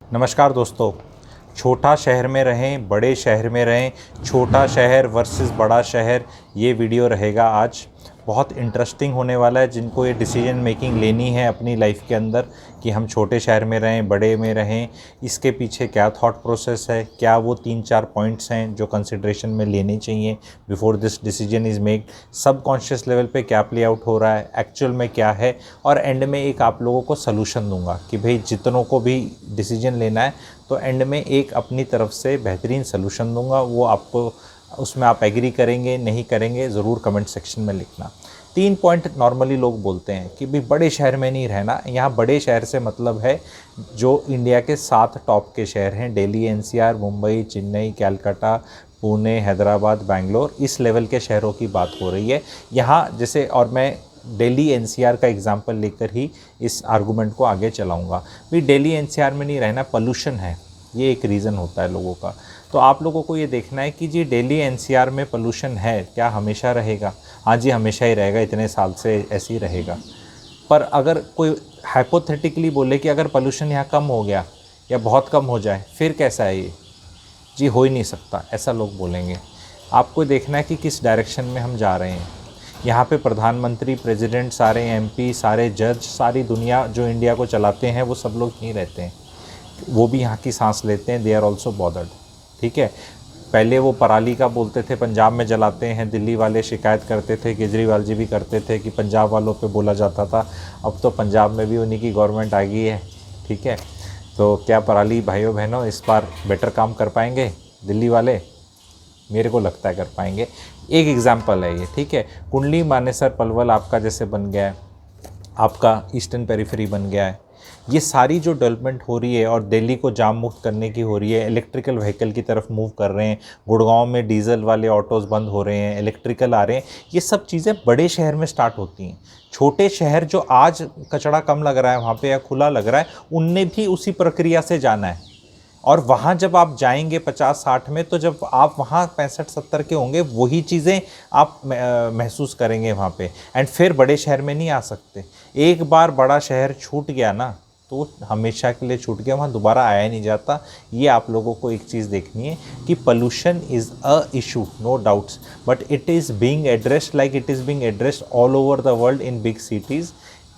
नमस्कार दोस्तों। छोटा शहर में रहें, बड़े शहर में रहें, छोटा शहर वर्सेस बड़ा शहर, ये वीडियो रहेगा आज। बहुत इंटरेस्टिंग होने वाला है जिनको ये डिसीजन मेकिंग लेनी है अपनी लाइफ के अंदर कि हम छोटे शहर में रहें, बड़े में रहें, इसके पीछे क्या थॉट प्रोसेस है, क्या वो 3-4 पॉइंट्स हैं जो कंसिडरेशन में लेने चाहिए before this decision is made. Subconscious level पे क्या प्ले आउट हो रहा है, एक्चुअल में क्या है, और एंड में एक आप लोगों को सलूशन दूंगा कि भाई जितनों को भी डिसीजन लेना है तो एंड में एक अपनी तरफ से बेहतरीन सलूशन दूंगा। वो आपको उसमें आप एग्री करेंगे नहीं करेंगे ज़रूर कमेंट सेक्शन में लिखना। 3 पॉइंट नॉर्मली लोग बोलते हैं कि भाई बड़े शहर में नहीं रहना। यहाँ बड़े शहर से मतलब है जो इंडिया के 7 टॉप के शहर हैं, दिल्ली, एनसीआर, मुंबई, चेन्नई, कलकत्ता, पुणे, हैदराबाद, बेंगलोर, इस लेवल के शहरों की बात हो रही है यहाँ। जैसे और मैं दिल्ली एनसीआर का एग्जांपल लेकर ही इस आर्गूमेंट को आगे चलाऊंगा। भाई दिल्ली एनसीआर में नहीं रहना, पोल्यूशन है, ये एक रीज़न होता है लोगों का। तो आप लोगों को ये देखना है कि जी दिल्ली एनसीआर में पोल्यूशन है, क्या हमेशा रहेगा? हाँ जी, हमेशा ही रहेगा, इतने साल से ऐसे ही रहेगा। पर अगर कोई हाइपोथेटिकली बोले कि अगर पोल्यूशन यहाँ कम हो गया या बहुत कम हो जाए फिर कैसा है ये? जी हो ही नहीं सकता, ऐसा लोग बोलेंगे। आपको देखना है कि किस डायरेक्शन में हम जा रहे हैं। यहाँ पे प्रधानमंत्री, प्रेसिडेंट, सारे एमपी, सारे जज, सारी दुनिया जो इंडिया को चलाते हैं वो सब लोग यहीं रहते हैं, वो भी यहाँ की सांस लेते हैं। दे आर ऑल्सो बॉदर्ड, ठीक है। पहले वो पराली का बोलते थे पंजाब में जलाते हैं, दिल्ली वाले शिकायत करते थे, केजरीवाल जी भी करते थे कि पंजाब वालों पे बोला जाता था। अब तो पंजाब में भी उन्हीं की गवर्नमेंट आ गई है, ठीक है। तो क्या पराली भाइयों बहनों इस बार बेटर काम कर पाएंगे दिल्ली वाले? मेरे को लगता है कर पाएंगे। एक एग्जाम्पल है ये, ठीक है। कुंडली, मानेसर, पलवल आपका जैसे बन गया है, आपका ईस्टर्न पेरिफेरी बन गया है। ये सारी जो डेवलपमेंट हो रही है और दिल्ली को जाम मुक्त करने की हो रही है, इलेक्ट्रिकल व्हीकल की तरफ मूव कर रहे हैं, गुड़गांव में डीजल वाले ऑटोज़ बंद हो रहे हैं, इलेक्ट्रिकल आ रहे हैं, ये सब चीज़ें बड़े शहर में स्टार्ट होती हैं। छोटे शहर जो आज कचरा कम लग रहा है वहाँ पे या खुला लग रहा है, उनने भी उसी प्रक्रिया से जाना है। और वहाँ जब आप जाएंगे 50-60 में, तो जब आप वहाँ 65-70 के होंगे, वही चीज़ें आप महसूस करेंगे वहाँ पे। एंड फिर बड़े शहर में नहीं आ सकते। एक बार बड़ा शहर छूट गया ना तो हमेशा के लिए छूट गया, वहाँ दोबारा आया नहीं जाता। ये आप लोगों को एक चीज़ देखनी है कि pollution is a issue, no doubts, but it is being addressed like it is being addressed all over the world in big cities.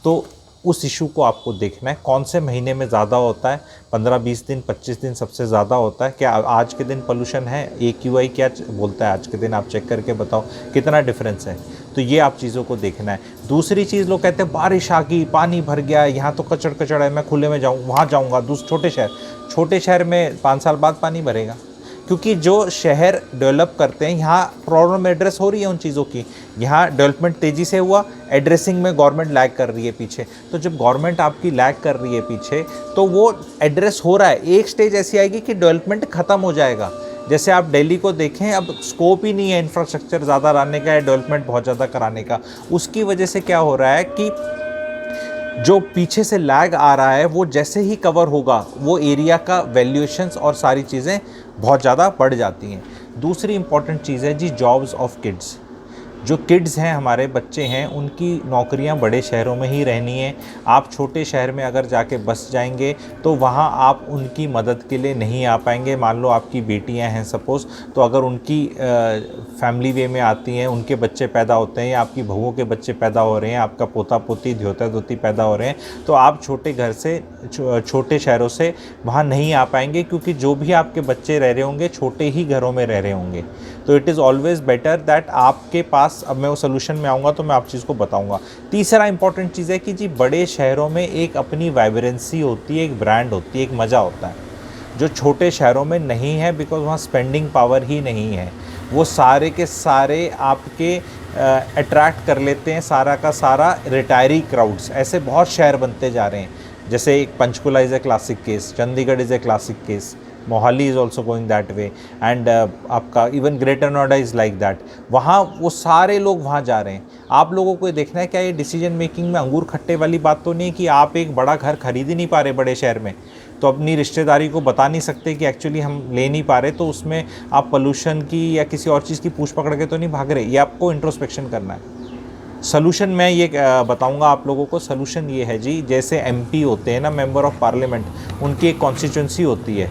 तो उस इशू को आपको देखना है कौन से महीने में ज़्यादा होता है। 15-20 दिन, 25 दिन सबसे ज़्यादा होता है। क्या आज के दिन पोल्यूशन है? AQI क्या बोलता है आज के दिन? आप चेक करके बताओ कितना डिफरेंस है। तो ये आप चीज़ों को देखना है। दूसरी चीज़, लोग कहते हैं बारिश आ गई, पानी भर गया, यहाँ तो कचड़ कचड़ है, मैं खुले में जाऊँ, वहाँ जाऊँगा। छोटे शहर में 5 साल बाद पानी भरेगा, क्योंकि जो शहर डेवलप करते हैं यहाँ प्रॉब्लम एड्रेस हो रही है उन चीज़ों की। यहाँ डेवलपमेंट तेज़ी से हुआ, एड्रेसिंग में गवर्नमेंट लैग कर रही है पीछे। तो जब गवर्नमेंट आपकी लैग कर रही है पीछे, तो वो एड्रेस हो रहा है। एक स्टेज ऐसी आएगी कि डेवलपमेंट ख़त्म हो जाएगा। जैसे आप दिल्ली को देखें, अब स्कोप ही नहीं है इंफ्रास्ट्रक्चर ज़्यादा लाने का या डेवलपमेंट बहुत ज़्यादा कराने का। उसकी वजह से क्या हो रहा है कि जो पीछे से लैग आ रहा है वो जैसे ही कवर होगा, वो एरिया का वैल्यूएशंस और सारी चीज़ें बहुत ज़्यादा बढ़ जाती हैं। दूसरी इंपॉर्टेंट चीज़ है जी जॉब्स ऑफ किड्स। जो किड्स हैं, हमारे बच्चे हैं, उनकी नौकरियां बड़े शहरों में ही रहनी है। आप छोटे शहर में अगर जाके बस जाएंगे तो वहां आप उनकी मदद के लिए नहीं आ पाएंगे। मान लो आपकी बेटियां हैं सपोज़, तो अगर उनकी फैमिली वे में आती हैं, उनके बच्चे पैदा होते हैं या आपकी बहुओं के बच्चे पैदा हो रहे हैं, आपका पोता पोती, ध्योता धोती पैदा हो रहे हैं, तो आप छोटे घर से, छोटे शहरों से वहाँ नहीं आ पाएंगे, क्योंकि जो भी आपके बच्चे रह रहे होंगे छोटे ही घरों में रह रहे होंगे। तो it is always better that आपके पास, अब मैं वो सोल्यूशन में आऊँगा तो मैं आप चीज़ को बताऊँगा। तीसरा इंपॉर्टेंट चीज़ है कि जी बड़े शहरों में एक अपनी वाइब्रेंसी होती है, एक ब्रांड होती है, एक मज़ा होता है, जो छोटे शहरों में नहीं है, बिकॉज वहाँ स्पेंडिंग पावर ही नहीं है। वो सारे के सारे आपके अट्रैक्ट कर लेते हैं, सारा का सारा रिटायरी क्राउड्स। ऐसे बहुत शहर बनते जा रहे हैं। जैसे एक Panchkula is a classic case, Chandigarh is a classic case, Mohali is also going that way, and आपका even Greater Noida is like that. वहाँ वो सारे लोग वहाँ जा रहे हैं। आप लोगों को देखना है क्या ये डिसीजन मेकिंग में अंगूर खट्टे वाली बात तो नहीं है कि आप एक बड़ा घर खरीद ही नहीं पा रहे बड़े शहर में, तो अपनी रिश्तेदारी को बता नहीं सकते कि एक्चुअली हम ले नहीं पा रहे, तो उसमें आप पोल्यूशन की या किसी और चीज़ की पूछ पकड़ के तो नहीं भाग रहे। ये आपको इंट्रोस्पेक्शन करना है। सॉल्यूशन मैं ये बताऊंगा आप लोगों को। सॉल्यूशन ये है जी, जैसे एमपी होते हैं ना, मेंबर ऑफ पार्लियामेंट, उनकी एक कॉन्स्टिट्यूंसी होती है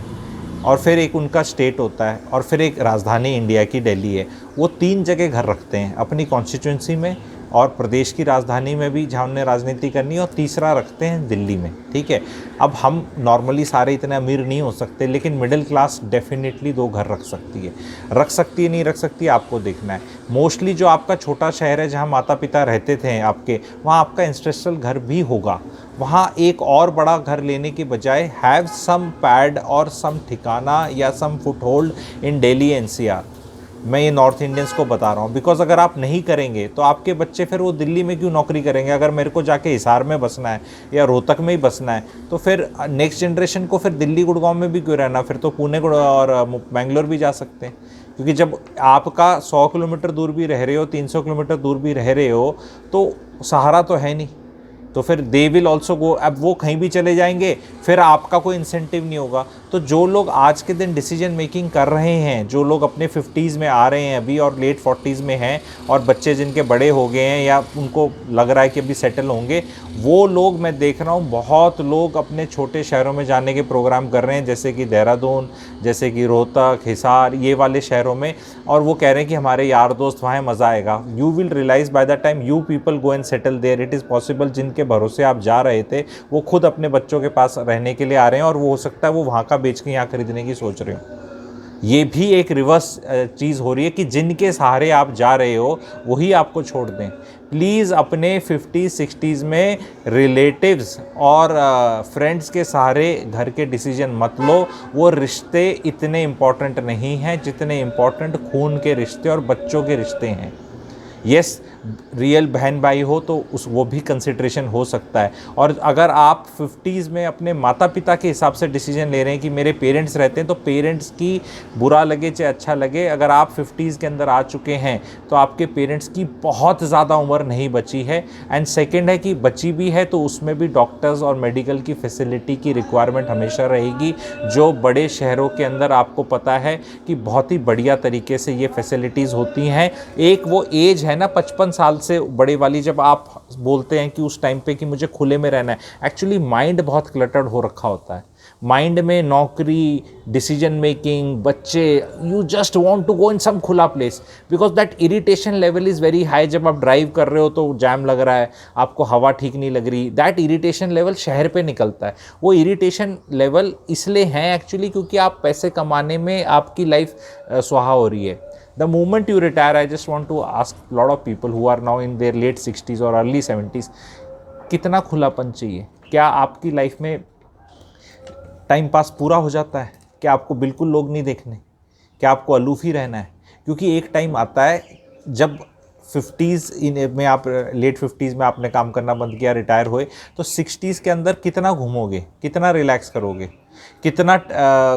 और फिर एक उनका स्टेट होता है और फिर एक राजधानी इंडिया की दिल्ली है। वो 3 जगह घर रखते हैं, अपनी कॉन्स्टिट्यूंसी में और प्रदेश की राजधानी में भी जहाँ उन्हें राजनीति करनी है, और तीसरा रखते हैं दिल्ली में। ठीक है, अब हम नॉर्मली सारे इतने अमीर नहीं हो सकते, लेकिन मिडिल क्लास डेफिनेटली 2 घर रख सकती है। रख सकती है नहीं रख सकती है आपको देखना है। मोस्टली जो आपका छोटा शहर है जहाँ माता पिता रहते थे आपके, वहाँ आपका इंस्ट्रक्शनल घर भी होगा। वहाँ एक और बड़ा घर लेने की बजाय हैव सम पैड और सम ठिकाना या सम फुटहोल्ड इन दिल्ली एनसीआर। मैं ये नॉर्थ इंडियंस को बता रहा हूँ, बिकॉज अगर आप नहीं करेंगे तो आपके बच्चे फिर वो दिल्ली में क्यों नौकरी करेंगे। अगर मेरे को जाके हिसार में बसना है या रोहतक में ही बसना है, तो फिर नेक्स्ट जनरेशन को फिर दिल्ली गुड़गांव में भी क्यों रहना, फिर तो पुणे और बेंगलोर भी जा सकते हैं। क्योंकि जब आपका 100 किलोमीटर दूर भी रह रहे हो, 300 किलोमीटर दूर भी रह रहे हो, तो सहारा तो है नहीं, तो फिर दे विल ऑल्सो गो। अब वो कहीं भी चले जाएंगे, फिर आपका कोई इंसेंटिव नहीं होगा। तो जो लोग आज के दिन डिसीजन मेकिंग कर रहे हैं, जो लोग अपने 50s में आ रहे हैं अभी और लेट 40s में हैं, और बच्चे जिनके बड़े हो गए हैं या उनको लग रहा है कि अभी सेटल होंगे, वो लोग मैं देख रहा हूँ बहुत लोग अपने छोटे शहरों में जाने के प्रोग्राम कर रहे हैं, जैसे कि देहरादून, जैसे कि रोहतक, हिसार, ये वाले शहरों में। और वो कह रहे हैं कि हमारे यार दोस्त वहाँ मज़ा आएगा। You will realise by the time you people go and settle there, it is possible जिनके भरोसे आप जा रहे थे वो खुद अपने बच्चों के पास रहने के लिए आ रहे हैं, और वो हो सकता है वो वहाँ का बेच के यहाँ खरीदने की सोच रहे हो। ये भी एक रिवर्स चीज़ हो रही है कि जिनके सहारे आप जा रहे हो वही आपको छोड़ दें। प्लीज़ अपने 50s 60s में रिलेटिव्स और फ्रेंड्स के सहारे घर के डिसीजन मत लो। वो रिश्ते इतने इम्पॉर्टेंट नहीं हैं जितने इम्पॉर्टेंट खून के रिश्ते और बच्चों के रिश्ते हैं। यस, रियल बहन भाई हो तो वो भी कंसिड्रेशन हो सकता है। और अगर आप 50s में अपने माता पिता के हिसाब से डिसीजन ले रहे हैं कि मेरे पेरेंट्स रहते हैं, तो पेरेंट्स की बुरा लगे चाहे अच्छा लगे, अगर आप 50s के अंदर आ चुके हैं तो आपके पेरेंट्स की बहुत ज़्यादा उम्र नहीं बची है। एंड सेकेंड है कि बची भी है तो उसमें भी डॉक्टर्स और मेडिकल की फैसिलिटी की रिक्वायरमेंट हमेशा रहेगी, जो बड़े शहरों के अंदर आपको पता है कि बहुत ही बढ़िया तरीके से ये फैसिलिटीज़ होती हैं। एक वो एज है ना 55 साल से बड़े वाली, जब आप बोलते हैं कि उस टाइम पे कि मुझे खुले में रहना है, एक्चुअली माइंड बहुत क्लटर्ड हो रखा होता है। माइंड में नौकरी, डिसीजन मेकिंग, बच्चे, you just want to go in some खुला place because that irritation level is very high. जब आप ड्राइव कर रहे हो तो जैम लग रहा है, आपको हवा ठीक नहीं लग रही, दैट इरिटेशन लेवल शहर पे निकलता है। वो इरिटेशन लेवल इसलिए है एक्चुअली क्योंकि आप पैसे कमाने में आपकी लाइफ सुहा हो रही है। The moment you retire, I just want to ask a lot of people who are now in their late 60s or early 70s, कितना खुलापन चाहिए? क्या आपकी लाइफ में टाइम पास पूरा हो जाता है? क्या आपको बिल्कुल लोग नहीं देखने? क्या आपको अलूफ ही रहना है? क्योंकि एक टाइम आता है जब 50s में आप लेट 50s में आपने काम करना बंद किया, रिटायर हुए, तो 60s के अंदर कितना घूमोगे, कितना रिलैक्स करोगे, कितना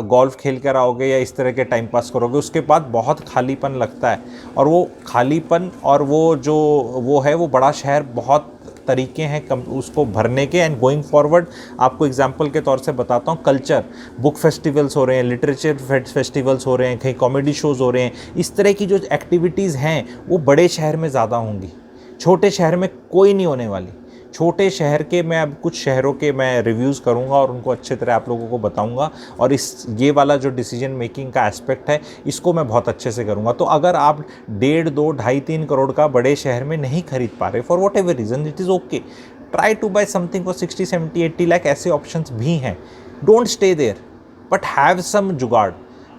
गोल्फ खेल कर आओगे या इस तरह के टाइम पास करोगे। उसके बाद बहुत खालीपन लगता है, और वो खालीपन और वो है वो बड़ा शहर बहुत तरीके हैं उसको भरने के। एंड गोइंग फॉरवर्ड आपको एग्जांपल के तौर से बताता हूँ, कल्चर बुक फेस्टिवल्स हो रहे हैं, लिटरेचर फेस्टिवल्स हो रहे हैं, कहीं कॉमेडी शोज़ हो रहे हैं, इस तरह की जो एक्टिविटीज़ हैं वो बड़े शहर में ज़्यादा होंगी, छोटे शहर में कोई नहीं होने वाली। छोटे शहर के मैं अब कुछ शहरों के मैं रिव्यूज़ करूंगा और उनको अच्छे तरह आप लोगों को बताऊंगा, और ये वाला जो डिसीजन मेकिंग का एस्पेक्ट है इसको मैं बहुत अच्छे से करूंगा। तो अगर आप 1.5, 2, 2.5, 3 करोड़ का बड़े शहर में नहीं खरीद पा रहे for whatever reason, it is okay, try to buy something for 60, 70, 80 lakh, ऐसे ऑप्शंस भी हैं। Don't stay there but have some jugaad,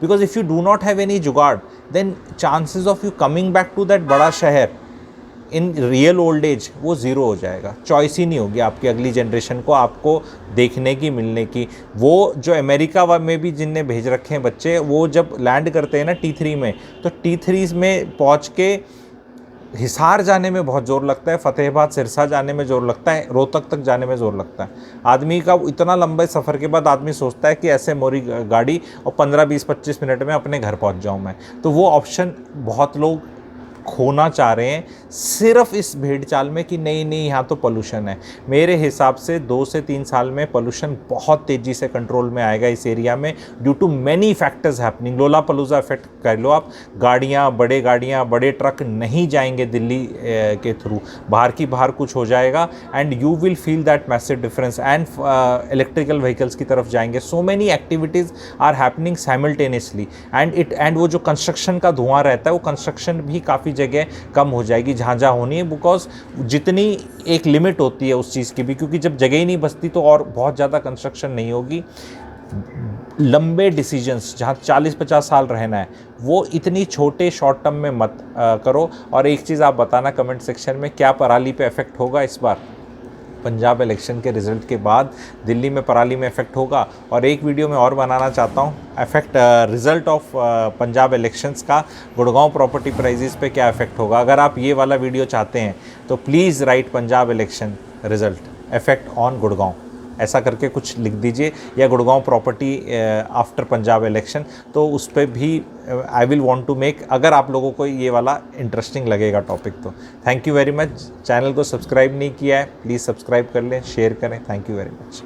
because if you do not have any jugaad then chances of you coming back to that बड़ा शहर in real old age वो zero हो जाएगा। Choice ही नहीं होगी आपकी अगली जनरेशन को आपको देखने की, मिलने की। वो जो अमेरिका में भी जिनने भेज रखे हैं बच्चे, वो जब लैंड करते हैं ना T3 में, तो T3 में पहुंच के हिसार जाने में बहुत ज़ोर लगता है, फतेहाबाद सिरसा जाने में ज़ोर लगता है, रोहतक तक जाने में ज़ोर लगता है। आदमी का इतना लंबे सफ़र के बाद आदमी सोचता है कि ऐसे मोरी गाड़ी और 15, 20, 25 मिनट में अपने घर पहुंच जाऊं मैं। तो वो ऑप्शन बहुत लोग खोना चाह रहे हैं सिर्फ इस भेड़ चाल में कि नहीं नहीं यहाँ तो पोल्यूशन है। मेरे हिसाब से 2 से 3 साल में पोल्यूशन बहुत तेज़ी से कंट्रोल में आएगा इस एरिया में, due to many factors happening. Lollapalooza effect कर लो आप, गाड़ियाँ, बड़े ट्रक नहीं जाएंगे दिल्ली के थ्रू, बाहर की बाहर कुछ हो जाएगा and you will feel that massive difference. And electrical vehicles की तरफ जाएंगे। So many activities are happening simultaneously and वो जो कंस्ट्रक्शन का धुआं रहता है वो कंस्ट्रक्शन भी काफ़ी जगह कम हो जाएगी जहाँ जहाँ होनी है, बिकॉज जितनी एक लिमिट होती है उस चीज़ की भी, क्योंकि जब जगह ही नहीं बचती तो और बहुत ज़्यादा कंस्ट्रक्शन नहीं होगी। लंबे डिसीजंस जहाँ 40-50 साल रहना है वो इतनी छोटे शॉर्ट टर्म में मत करो। और एक चीज़ आप बताना कमेंट सेक्शन में, क्या पराली पे इफेक्ट होगा इस बार? पंजाब इलेक्शन के रिज़ल्ट के बाद दिल्ली में पराली में इफेक्ट होगा। और एक वीडियो में और बनाना चाहता हूँ effect result of Punjab elections का गुड़गांव प्रॉपर्टी प्राइजेस पे क्या इफेक्ट होगा। अगर आप ये वाला वीडियो चाहते हैं तो please write Punjab election result effect on Gurgaon, ऐसा करके कुछ लिख दीजिए, या Gurgaon property after Punjab election, तो उस पर भी I will want to make, अगर आप लोगों को ये वाला इंटरेस्टिंग लगेगा टॉपिक तो। Thank you very much. Channel को सब्सक्राइब नहीं किया है प्लीज़ सब्सक्राइब कर लें, शेयर करें। Thank you very much.